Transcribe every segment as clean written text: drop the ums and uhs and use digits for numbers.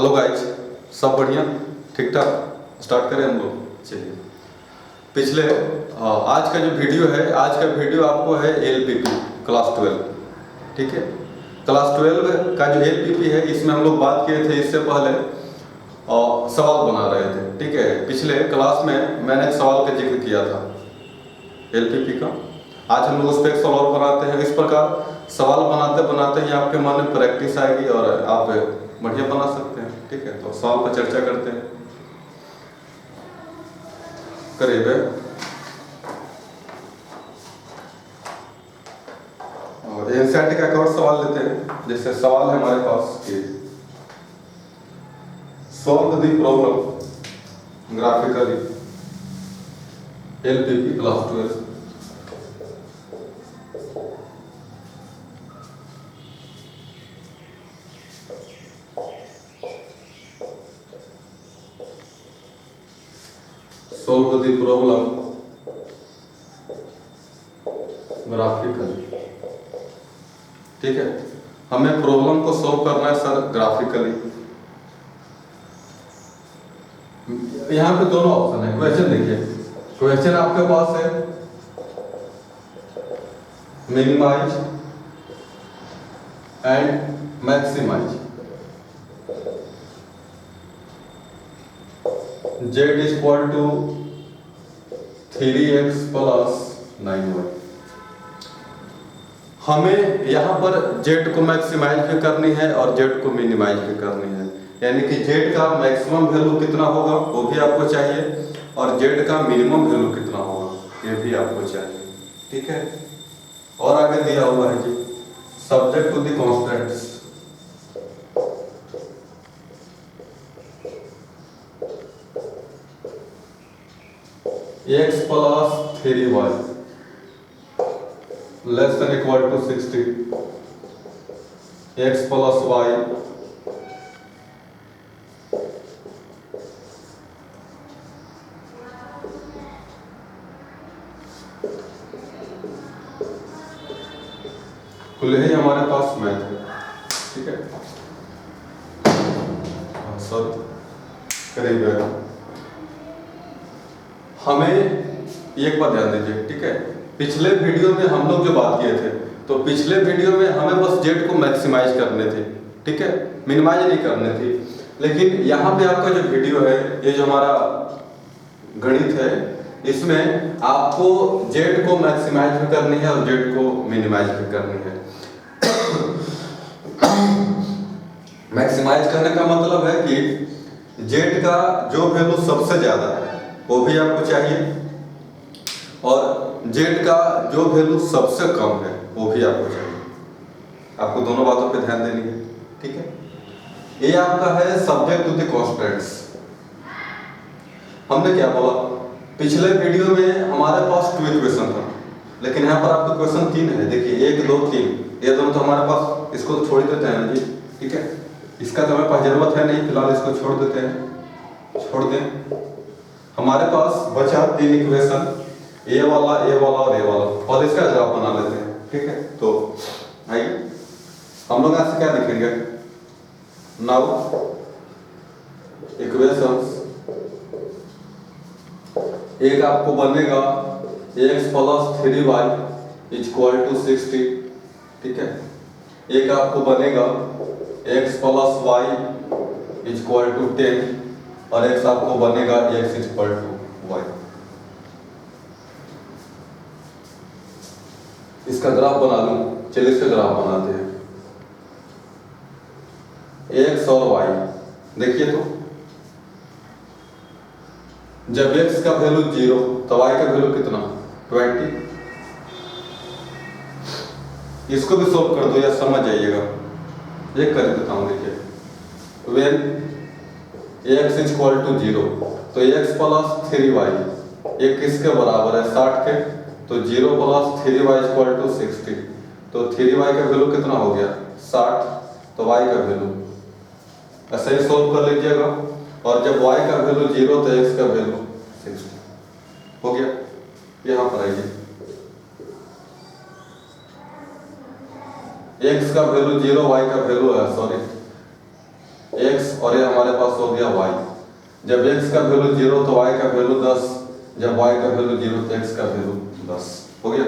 Hello guys, सब बढ़िया, ठीक ठाक। स्टार्ट करें हम लोग। चलिए, पिछले आज का जो वीडियो है, आज का वीडियो आपको है एलपीपी क्लास 12। ठीक है, क्लास 12 का जो एलपीपी है, इसमें हम लोग बात किए थे इससे पहले सवाल बना रहे थे। ठीक है, पिछले क्लास में मैंने एक सवाल का जिक्र किया था एलपीपी का। आज हम लोग उस पर एक सवाल और बनाते हैं। इस प्रकार सवाल बनाते बनाते ही आपके मन में प्रैक्टिस आएगी और आप बढ़िया बना सकते हैं। ठीक है, तो सवाल पर चर्चा करते हैं। करीब और एनसीईआरटी का एक और सवाल लेते हैं। जैसे सवाल है हमारे पास कि solve the problem graphically LPP class 12। solve the problem graphically. ठीक है, हमें प्रॉब्लम को सॉल्व करना है सर ग्राफिकली। यहाँ पे दोनों ऑप्शन है। क्वेश्चन देखिए, क्वेश्चन आपके पास है minimise and maximise. z is equal to 3x plus 9y। हमें यहाँ पर z को मैक्सिमाइज भी करनी है और z को मिनिमाइज भी करनी है। यानी कि z का मैक्सिमम वैल्यू कितना होगा वो भी आपको चाहिए और z का मिनिमम वैल्यू कितना होगा ये भी आपको चाहिए। ठीक है, और आगे दिया हुआ है जी subject to the constants. x plus 3y less than equal to 60, x plus y खुले ही हमारे पास मैथ है। ठीक है, सॉरी करीब हमें एक बात ध्यान दीजिए। ठीक है, पिछले वीडियो में हम लोग जो बात किए थे, तो पिछले वीडियो में हमें बस z को मैक्सिमाइज करने थे। ठीक है, मिनिमाइज नहीं करने थे। लेकिन यहाँ पे आपका जो वीडियो है, ये जो हमारा गणित है, इसमें आपको z को मैक्सिमाइज भी करनी है और z को मिनिमाइज भी करनी है। मैक्सिमाइज करने का मतलब है कि z का जो वैल्यू सबसे ज्यादा है वो भी आपको चाहिए और z का जो वैल्यू सबसे कम है वो भी आपको चाहिए। आपको दोनों बातों पे ध्यान देनी है। ठीक है, ये आपका है सब्जेक्ट टू द कॉन्स्टेंट्स। हमने क्या बोला पिछले वीडियो में हमारे पास 2 इक्वेशन था, लेकिन यहाँ पर आपको क्वेश्चन 3 है। देखिए 1 2 3, ये दोनों तो हमारे पास, इसको तो छोड़ देते हैं जी। ठीक है, इसका तो हमें पास जरूरत है नहीं, फिलहाल इसको छोड़ देते हैं, छोड़ दें। हमारे पास बचा 3 इक्वेशन, ए वाला और ए वाला, और इसका जवाब बना लेते हैं। ठीक है, तो आइए हम लोग यहाँ से क्या लिखेंगे। नाउ इक्वेशंस, एक आपको बनेगा x plus 3y equal to 60। ठीक है, एक आपको बनेगा x plus y equal to 10 और x आपको बनेगा x इक्वल टू y। इसका ग्राफ बना लूं, चलिए इसका ग्राफ बनाते हैं। x और y देखिए, तो जब x का वैल्यू 0 तो y का वैल्यू कितना 20। इसको भी सॉल्व कर दो या समझ जाइएगा। एक कर देता हूं, देखिए when x इक्वल टू 0 तो x प्लस 3y एक किसके बराबर है 60 के, तो 0 प्लस 3y इक्वल टू 60, तो 3y का वैल्यू कितना हो गया 60, तो y का वैल्यू ऐसे ही सोल्व कर लीजिएगा। और जब y का वैल्यू 0 तो x का वैल्यू 60 हो गया। यहाँ पर आइए, x का वैल्यू 0, y का वैल्यू है सॉरी x और ये हमारे पास हो गया y। जब x का वैल्यू 0 तो y का वैल्यू 10, जब y का वैल्यू 0 तो x का वैल्यू 10 हो गया।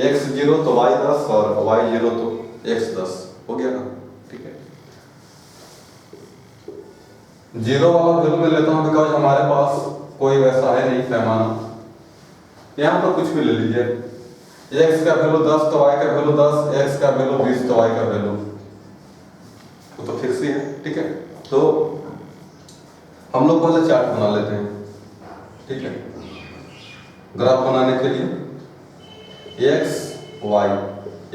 x 0 तो y 10 और y 0 तो x 10 हो गया ना, ठीक है। 0 वाला वैल्यू में लेता हूँ बिकॉज हमारे पास कोई वैसा है नहीं पैमाना। यहाँ पर कुछ भी ले लीजिए, x का वैल्यू 10 तो y का वैल्यू 10, x का वैल्यू 20 तो y का वैल्यू तो फिक्स ही है, ठीक है। तो हम लोग पहले चार्ट बना लेते हैं, ठीक है। ग्राफ बनाने के लिए x y,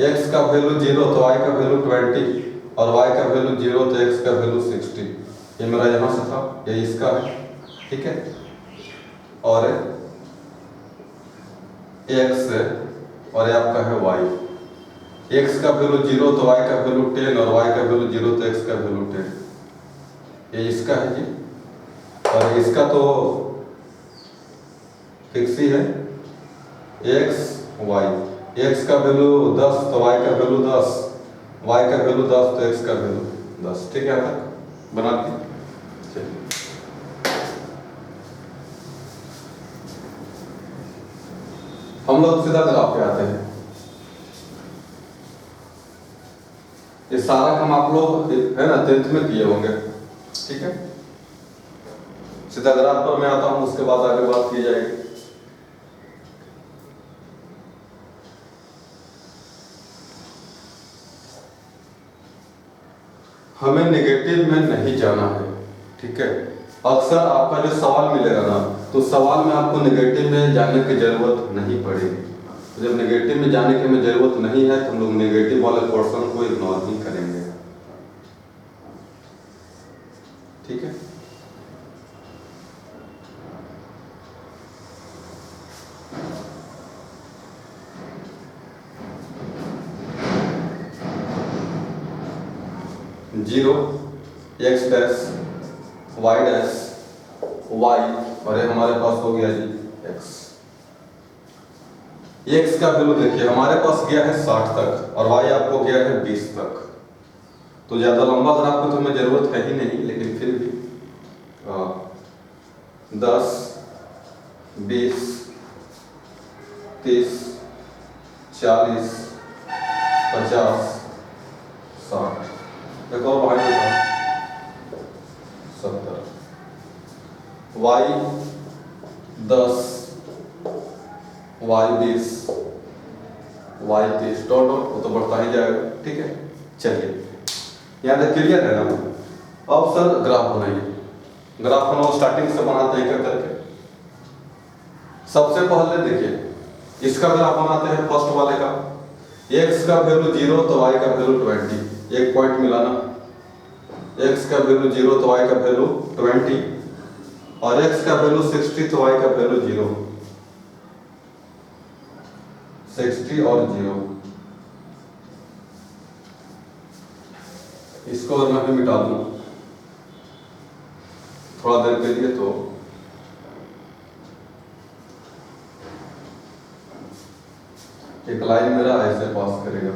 x का वैल्यू 0 तो y का वैल्यू 20 और y का वैल्यू 0 तो x का वैल्यू 60। ये मेरा यहाँ से था, ये इसका है, ठीक है। और x और ये आपका है y, x का वैल्यू 0 तो y का वैल्यू 10 और y का वैल्यू 0 तो x का वैल्यू 10। ये इसका है जी, और इसका तो फिक्स ही है x y, x का वैल्यू 10 तो y का वैल्यू 10, y का वैल्यू 10 तो x का वैल्यू 10, ठीक है। यहाँ तक बना दिए, चलिए हम लोग सीधा ग्राफ पे आते हैं। ये सारा काम आप लोग है ना 10th में किए होंगे, ठीक है। सीधा ग्राफ पर मैं आता हूं, उसके बाद आगे बात की जाएगी। हमें नेगेटिव में नहीं जाना है, ठीक है। अक्सर आपका जो सवाल मिलेगा ना, तो सवाल में आपको नेगेटिव में जाने की जरूरत नहीं पड़ेगी। तो जब नेगेटिव में जाने की हमें जरूरत नहीं है तो हम लोग नेगेटिव वाले पोर्शन को इग्नोर ही करेंगे, ठीक है। Zero x dash y dash y और ये हमारे पास हो गया जी एक्स। एक्स का वैल्यू देखिए हमारे पास गया है 60 तक और वाई आपको गया है 20 तक। तो ज्यादा लंबा ग्राफ की तो हमें जरूरत है ही नहीं, लेकिन फिर भी 10 20 30 40 50 60, एक और भाई 70, y 10 y 20 y 30 dot dot वो तो बढ़ता ही जाएगा, ठीक है। चलिए यहाँ तक क्लियर है ना। अब सर ग्राफ बनाइए। ग्राफ हम लोग स्टार्टिंग से बनाते हैं क्या करके। सबसे पहले देखिए इसका ग्राफ बनाते हैं फर्स्ट वाले का। x का वैल्यू 0 तो y का वैल्यू 20, एक पॉइंट मिला ना। x का वैल्यू 0 तो y का वैल्यू 20 और x का वैल्यू 60 तो y का वैल्यू 0, 60 और 0। इसको अगर मैं भी मिटा दूं थोड़ा देर के लिए तो एक लाइन मेरा ऐसे पास करेगा,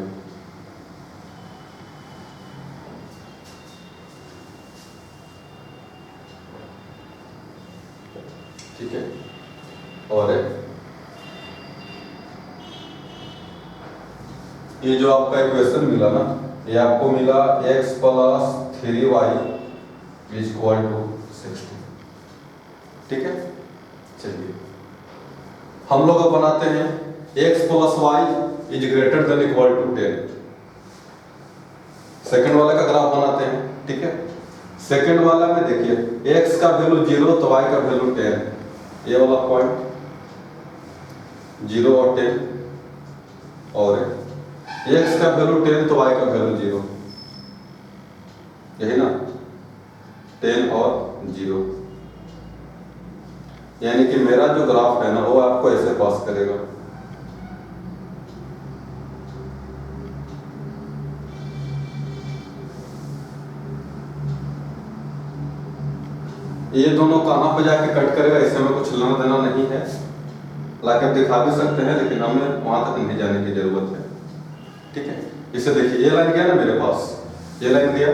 ठीक है। और ये जो आपका इक्वेशन मिला ना, ये आपको मिला x plus 3y is equal to 60, ठीक है। चलिए हम लोग अब बनाते हैं x plus y is greater than equal to 10। Second वाले का ग्राफ बनाते हैं, ठीक है। सेकंड वाला में देखिए x का वैल्यू 0 तो y का वैल्यू 10, ये वाला पॉइंट 0 और 10, और x का वैल्यू 10 तो y का वैल्यू 0, यही ना 10 और 0। यानी कि मेरा जो ग्राफ है ना वो आपको ऐसे पास करेगा। ये दोनों कहां पे जाके कट करेगा इससे हमें कुछ लेना देना नहीं है, हालांकि आप दिखा भी सकते हैं लेकिन हमें वहां तक नहीं जाने की जरूरत है, ठीक है। इसे देखिए ये लाइन गया ना मेरे पास, ये लाइन गया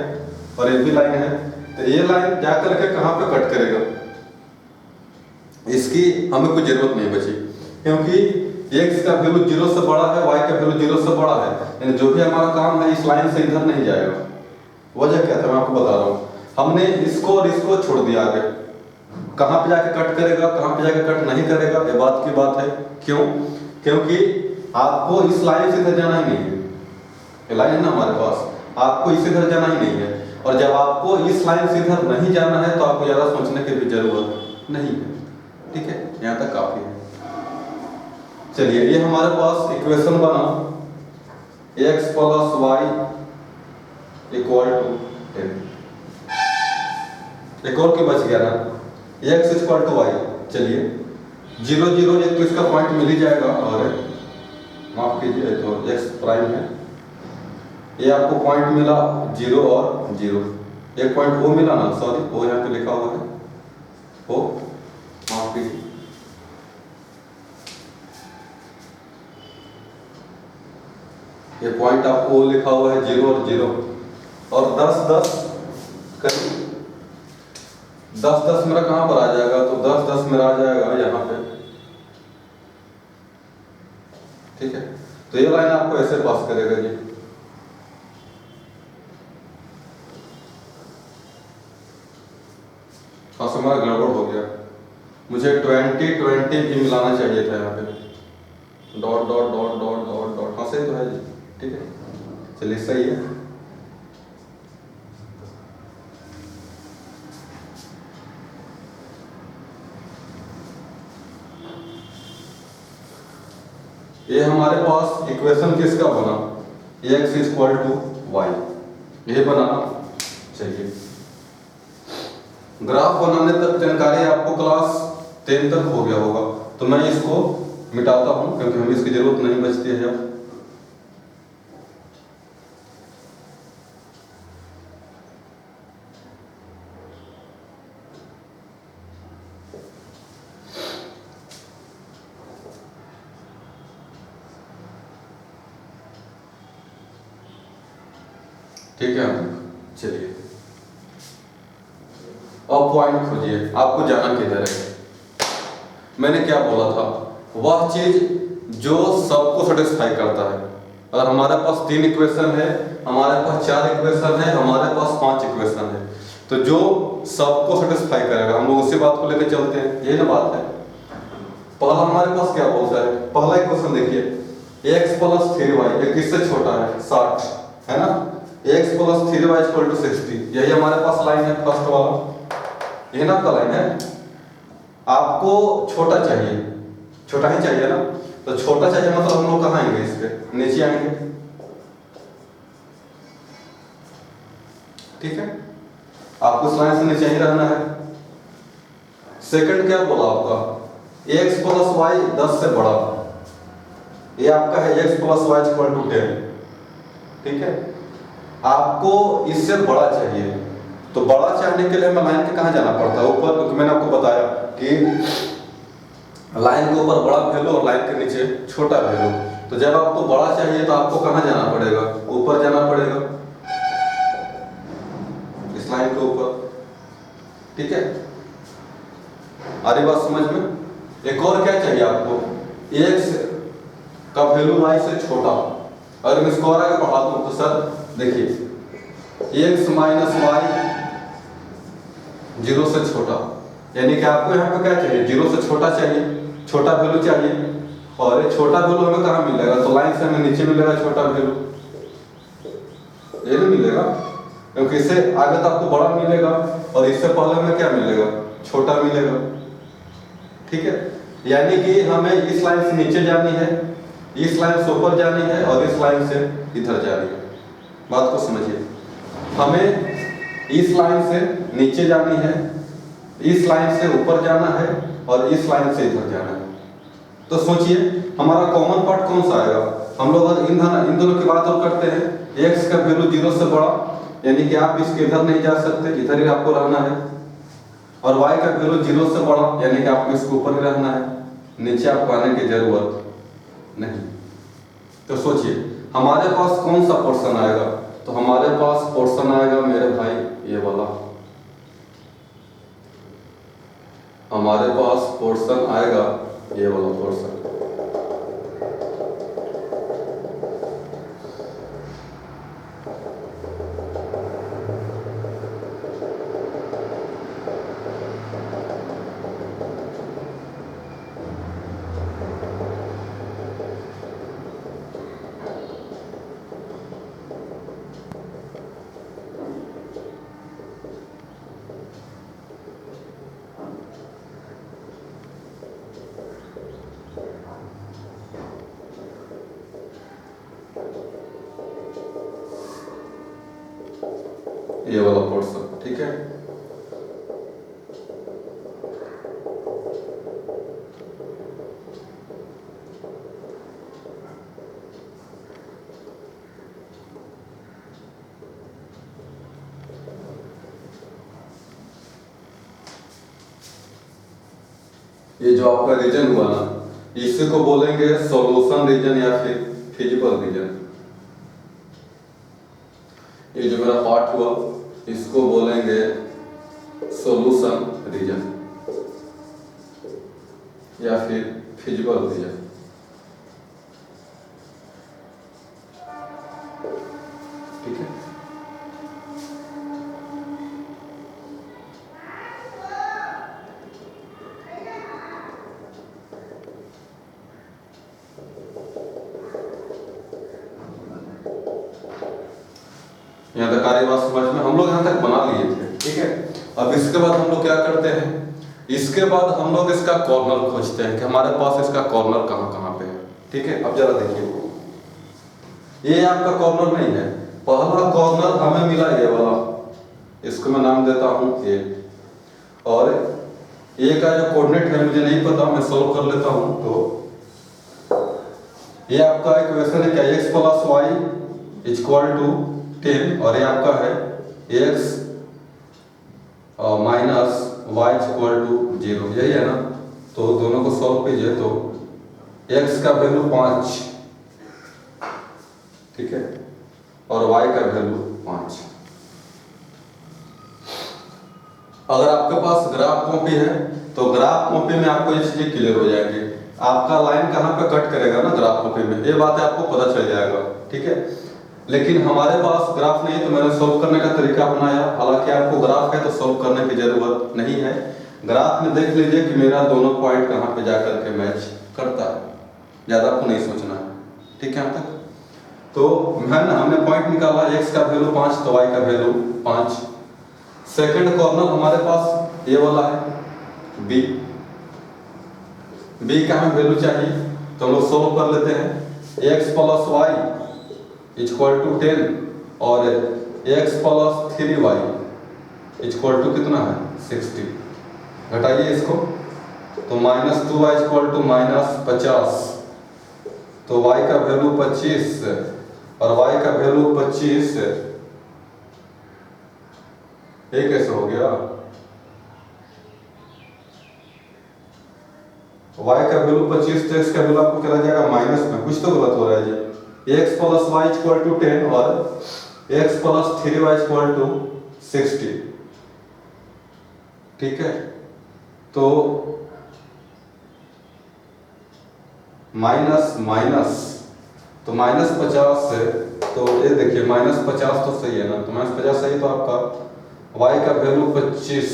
और ये भी लाइन है, तो ये लाइन जाकर के कहाँ पे कट करेगा, इसकी हमें कोई जरूरत नहीं बची, क्योंकि x का वैल्यू 0 से बड़ा है, y का वैल्यू 0 से बड़ा है, यानी जो भी हमारा काम है इस लाइन से इधर नहीं जाएगा। वजह क्या था मैं आपको बता रहा हूँ, हमने इसको और इसको छोड़ दिया आगे, कहाँ पे जाके कट करेगा कहाँ पे जाके कट नहीं करेगा ये बात की बात है। क्यों? क्योंकि आपको इस लाइन से इधर जाना ही नहीं है, ये लाइन है ना हमारे पास, आपको इस इधर जाना ही नहीं है, और जब आपको इस लाइन से इधर नहीं जाना है तो आपको ज़्यादा सोचने की भी जरूरत नहीं है। ठीक है, यहाँ तक काफी है। चलिए ये हमारे पास इक्वेशन बना x plus y equal to 10, एक और की बच गया ना, x इक्वल टू वाई। चलिए 0 0 एक तो इसका पॉइंट मिल ही जाएगा, और माफ कीजिए तो x प्राइम है, ये आपको पॉइंट मिला 0 और 0, एक पॉइंट ओ मिला ना, सॉरी ओ यहाँ पे लिखा हुआ है ओ, माफ कीजिए, ये पॉइंट आपको लिखा हुआ है 0 और 0, और 10 10 करीब 10 10 मेरा कहां पर आ जाएगा, तो 10 10 मेरा आ जाएगा यहाँ पे। ठीक है, तो ये लाइन आपको ऐसे पास करेगा जी, और हमारा गड़बड़ हो गया, मुझे 20 20 भी मिलाना चाहिए था यहाँ पे, dot dot dot dot dot dot, हाँ सही तो है जी। ठीक है, चलिए सही है। ये हमारे पास इक्वेशन किसका बना, x इक्वल टू वाई, ये बनाना चाहिए। ग्राफ बनाने तक जानकारी आपको क्लास 10 तक हो गया होगा, तो मैं इसको मिटाता हूं क्योंकि हमें इसकी जरूरत नहीं बचती है अब। ठीक है, चलिए अब पॉइंट खोजिए, आपको जाना किधर है। मैंने क्या बोला था, वह चीज जो सबको सेटिस्फाई करता है। अगर हमारे पास 3 इक्वेशन है, हमारे पास 4 इक्वेशन है, हमारे पास 5 इक्वेशन है, तो जो सबको सेटिस्फाई करेगा हम लोग उसी बात को लेकर चलते हैं, यही ना बात है। पहला हमारे पास क्या बोलता है, पहला इक्वेशन देखिए x प्लस 3y, ये किससे छोटा है 60 है ना, x plus 3y equal to 60, यही हमारे पास लाइन है फर्स्ट वाला, ये ना आपका लाइन है। आपको छोटा चाहिए, छोटा ही चाहिए ना, तो छोटा चाहिए मतलब हम लोग कहाँ आएंगे, इस पे नीचे आएंगे। ठीक है, आपको इस लाइन से नीचे ही रहना है। सेकंड क्या बोला आपका, x प्लस वाई 10 से बड़ा, ये आपका है x plus y equal to 10। ठीक है, आपको इससे बड़ा चाहिए, तो बड़ा चाहने के लिए हमें लाइन के कहाँ जाना पड़ता है, ऊपर, क्योंकि मैंने आपको बताया कि लाइन के ऊपर बड़ा वैल्यू और लाइन के नीचे छोटा वैल्यू, तो जब आपको बड़ा चाहिए तो आपको कहाँ जाना पड़ेगा, ऊपर जाना पड़ेगा, इस लाइन के ऊपर। ठीक है, आ रही बात समझ में। एक और क्या चाहिए आपको, x का वैल्यू y से छोटा, अगर मैं इसको और आगे बढ़ा दूं तो सर देखिए x माइनस वाई 0 से छोटा, यानी कि आपको यहाँ पे क्या चाहिए, 0 से छोटा चाहिए, छोटा वैल्यू चाहिए, और ये छोटा वैल्यू हमें कहाँ मिलेगा, तो लाइन से हमें नीचे मिलेगा छोटा वैल्यू, ये नहीं मिलेगा क्योंकि इससे आगे तो आपको बड़ा मिलेगा और इससे पहले हमें क्या मिलेगा, छोटा मिलेगा। ठीक है, यानी कि हमें इस लाइन से नीचे जानी है, इस लाइन से ऊपर जानी है, और इस लाइन से इधर जानी है। बात को समझिए, हमें इस लाइन से नीचे जानी है, इस लाइन से ऊपर जाना है, और इस लाइन से इधर जाना है। तो सोचिए हमारा कॉमन पार्ट कौन सा आएगा, हम लोग अगर इन दोनों की बात और करते हैं, x का वैल्यू 0 से बड़ा, यानी कि आप इसके इधर नहीं जा सकते, इधर ही आपको रहना है, और y का वैल्यू 0 से बड़ा, यानी कि आपको इसके ऊपर ही रहना है, नीचे आपको आने की जरूरत नहीं। तो सोचिए हमारे पास कौन सा पोर्शन आएगा, तो हमारे पास पोर्शन आएगा मेरे भाई ये वाला, हमारे पास पोर्शन आएगा ये वाला पोर्शन। ये वाला पोर्शन, ठीक है। ये जो आपका रीजन हुआ ना, इसी को बोलेंगे सॉल्यूशन रीजन या फिर फिजिबल रीजन। ये जो मेरा पार्ट हुआ इसको बोलेंगे सॉल्यूशन रीजन या फिर फिजिबल रीजन। ठीक है। यहाँ तक सारी बात समझ में, हम लोग यहाँ तक बना लिए थे, ठीक है। अब इसके बाद हम लोग क्या करते हैं, इसके बाद हम लोग इसका कॉर्नर खोजते हैं कि हमारे पास इसका कॉर्नर कहाँ कहाँ पे है, ठीक है। अब जरा देखिए, ये आपका कॉर्नर नहीं है, पहला कॉर्नर हमें मिला ये वाला, इसको मैं नाम देता हूँ ए, और ए का जो कोऑर्डिनेट है मुझे नहीं पता, मैं सॉल्व कर लेता हूँ। तो ये आपका इक्वेशन है क्या, x + y = 10 और ये आपका है x - y = 0, यही है ना। तो दोनों को सॉल्व कीजिए तो x का वैल्यू 5, ठीक है, और y का वैल्यू 5। अगर आपके पास ग्राफ कॉपी है तो ग्राफ कॉपी में आपको ये चीजें क्लियर हो जाएंगे। आपका लाइन कहाँ पे कट करेगा ना ग्राफ कॉपी में, ये बात आपको पता चल जाएगा, ठीक है। लेकिन हमारे पास ग्राफ नहीं तो मैंने सॉल्व करने का तरीका अपनाया। हालांकि आपको ग्राफ है तो सॉल्व करने की जरूरत नहीं है, ग्राफ में देख लीजिए कि मेरा दोनों पॉइंट कहाँ पे जाकर के मैच करता है, ज्यादा आपको नहीं सोचना है, ठीक है। यहाँ तक तो हमने पॉइंट निकाला, x का वैल्यू 5 तो y का वैल्यू 5। सेकंड कॉर्नर हमारे पास ये वाला है b, b का हमें वैल्यू चाहिए तो हम लोग सॉल्व कर लेते हैं। x + y = 10 और x + 3y = कितना है 60। घटाइए इसको तो -2y = -50, तो y का वैल्यू 25 और y का वैल्यू 25, ये कैसे हो गया, y का वैल्यू 25 तो x का वैल्यू आपको चला जाएगा माइनस में, कुछ तो गलत हो रहा है जी। x + y = 10 और x + 3y = 60, ठीक है। तो माइनस माइनस तो -50 से, तो ये देखिए -50 तो सही है ना, तो -50 सही, तो आपका y का वैल्यू 25,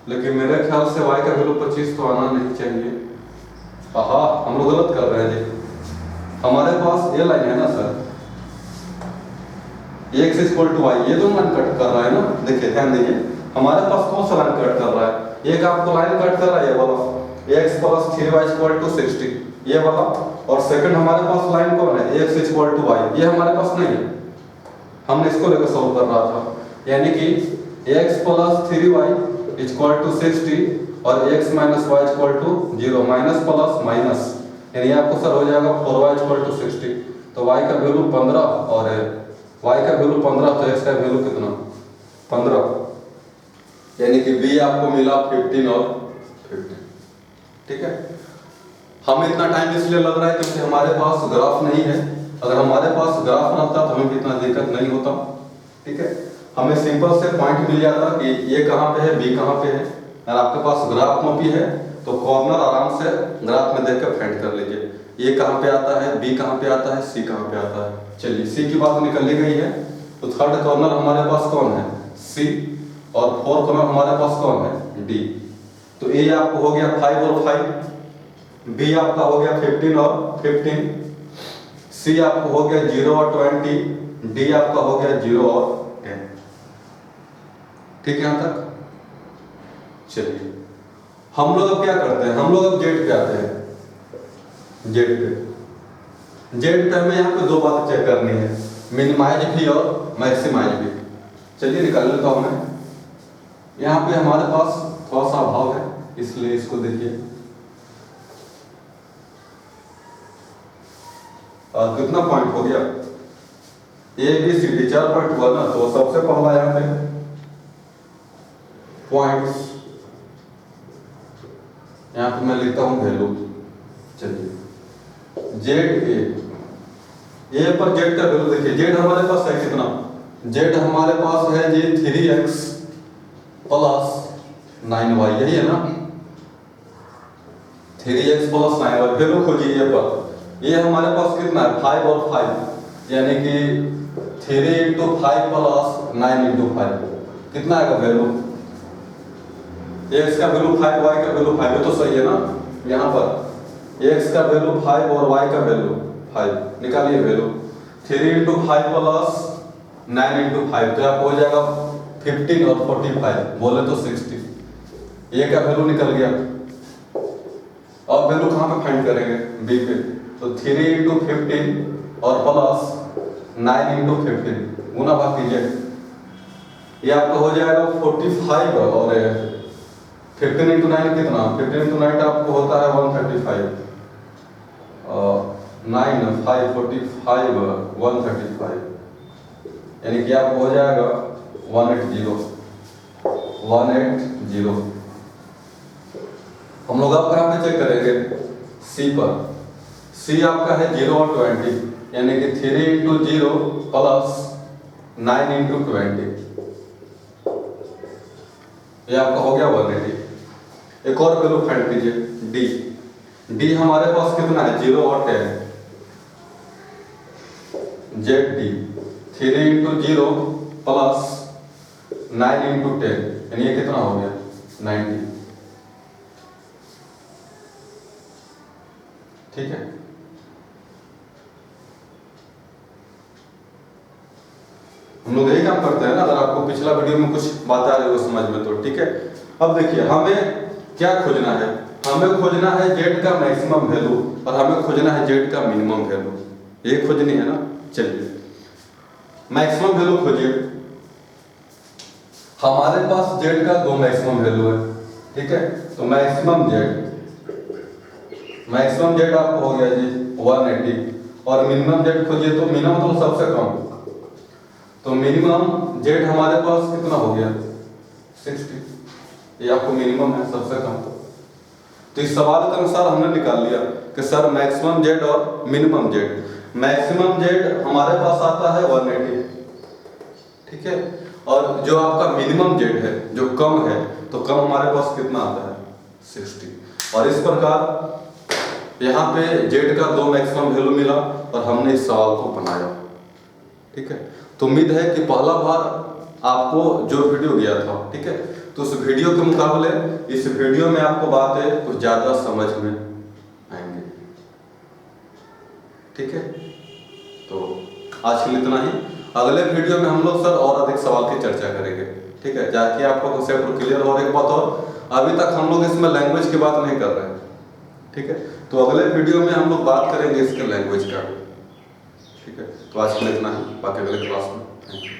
लेकिन मेरे ख्याल से y का वैल्यू 25 तो आना नहीं चाहिए। आहा, हम लोग गलत कर रहे हैं जी। हमारे पास ये लाइन है ना सर, x = y, ये दोनों लाइन कट कर रहा है ना, देखिए ध्यान दीजिए, हमारे पास कौन सा लाइन कट कर रहा है, एक आपको लाइन कट कर रहा है ये वाला, x + 3y = 60, ये वाला, और सेकंड हमारे पास लाइन कौन है, x = y, ये हमारे पास नहीं है, हमने इसको लेकर सॉल्व कर रहा था। यानी कि x + 3y = 60 और x - y = 0, minus plus minus, यानी आपको सर हो जाएगा 4y = 60, तो y का वैल्यू 15 और y का वैल्यू 15, तो x का वैल्यू कितना 15, यानी कि b आपको मिला 15 और 15, ठीक है। हमें इतना टाइम इसलिए लग रहा है क्योंकि हमारे पास ग्राफ नहीं है, अगर हमारे पास ग्राफ रहता तो हमें इतना दिक्कत नहीं होता, ठीक है। हमें सिंपल से पॉइंट मिल जाता कि ये कहाँ पे है, बी कहाँ पे है। अगर आपके पास ग्राफ में भी है तो कॉर्नर आराम से ग्राफ में देख कर फाइंड कर लीजिए, ये कहाँ पे आता है, बी कहाँ पे आता है, सी कहाँ पे आता है। चलिए सी की बात निकल ली गई है, तो थर्ड कॉर्नर हमारे पास कौन है, सी, और फोर्थ कॉर्नर हमारे पास कौन है, डी। तो ए आपको हो गया 5 और 5, बी आपका हो गया 15 और 15, सी आपको हो गया 0 और 20, डी आपका हो गया 0 और 10। ठीक है यहां तक। चलिए हम लोग अब क्या करते हैं, हम लोग अब जेड पे आते हैं। जेड पे हमें यहाँ पे दो बातें चेक करनी है, मिनिमाइज भी और मैक्सिमाइज भी। चलिए निकाल लेता हूं मैं। यहाँ पे हमारे पास थोड़ा सा अभाव है, इसलिए इसको देखिए। कितना पॉइंट हो गया, A B C D 4 point हुआ ना। तो सबसे पहला यहाँ पे पॉइंट्स, यहाँ पे मैं लिखता हूँ वैल्यू। चलिए जेड ए पर जेड का वैल्यू देखिए, जेड हमारे पास है कितना, जेड हमारे पास है जी 3x प्लस 9y, यही है ना, 3x प्लस 9y। वैल्यू खोजिए ये पर, ये हमारे पास कितना है 5 और 5, यानी कि 3 × 5 प्लस 9 × 5 कितना आएगा वैल्यू, x का वैल्यू 5, y का वैल्यू 5, तो सही है ना। यहाँ पर x का वैल्यू 5 और y का वैल्यू 5, निकालिए वैल्यू 3 × 5 प्लस 9 × 5, तो आपको हो जाएगा 15 और 45, बोले तो 60। ये का वैल्यू निकल गया। अब वैल्यू कहाँ पे फाइंड करेंगे, बी पे, तो 3 × 15 और प्लस 9 × 15 गुना भाग कीजिए, ये आपका हो जाएगा 45 और 15 × 9 कितना, 15 × 9 आपको होता है 135, 9 5 45 135, यानी कि आपको हो जाएगा 180। हम लोग अब कहाँ पे चेक करेंगे, सी पर। सी आपका है 0 और 20, यानी कि 3 × 0 प्लस 9 × 20, ये आपका हो गया 180। एक और वैल्यू फाइंड कीजिए, डी। डी हमारे पास कितना है 0 और 10, जेड डी 3 × 0 प्लस 9 × 10, यानी ये कितना हो गया 90। ठीक है, हम लोग यही काम करते हैं ना। अगर आपको पिछला वीडियो में कुछ बात आ रही हो समझ में तो ठीक है। अब देखिए हमें क्या खोजना है, हमें खोजना है जेड का मैक्सिमम वैल्यू और हमें खोजना है जेड का मिनिमम वैल्यू, ये खोजनी है ना। चलिए मैक्सिमम वैल्यू खोजिए। हमारे पास जेड का दो मैक्सिमम वैल्यू है, ठीक है। तो मैक्सिमम जेड आपको हो गया जी 180, और मिनिमम जेड खोजिए। तो मिनिमम तो सबसे कम, तो मिनिमम जेड हमारे पास कितना हो गया 60, ये आपको मिनिमम है सबसे कम। तो इस सवाल के अनुसार हमने निकाल लिया कि सर मैक्सिमम जेड और मिनिमम जेड। मैक्सिमम जेड हमारे पास आता है 180, ठीक है, और जो आपका मिनिमम जेड है जो कम है, तो कम हमारे पास कितना आता है 60। और इस प्रकार यहाँ पे जेड का दो मैक्सिमम वैल्यू मिला और हमने इस सवाल को बनाया, ठीक है। तो उम्मीद है कि पहला बार आपको जो वीडियो गया था, ठीक है, तो उस वीडियो के मुकाबले इस वीडियो में आपको बातें कुछ ज्यादा समझ में आएंगे, ठीक है। तो आज के लिए इतना ही। अगले वीडियो में हम लोग सर और अधिक सवाल की चर्चा करेंगे, ठीक है, जाके आपका कंसेप्ट क्लियर हो। एक बात और, अभी तक हम लोग इसमें लैंग्वेज की बात नहीं कर रहे हैं, ठीक है। तो अगले वीडियो में हम लोग बात करेंगे इसके लैंग्वेज का, ठीक है। तो आज के लिए इतना ही, बाकी अगले क्लास में। Thank you.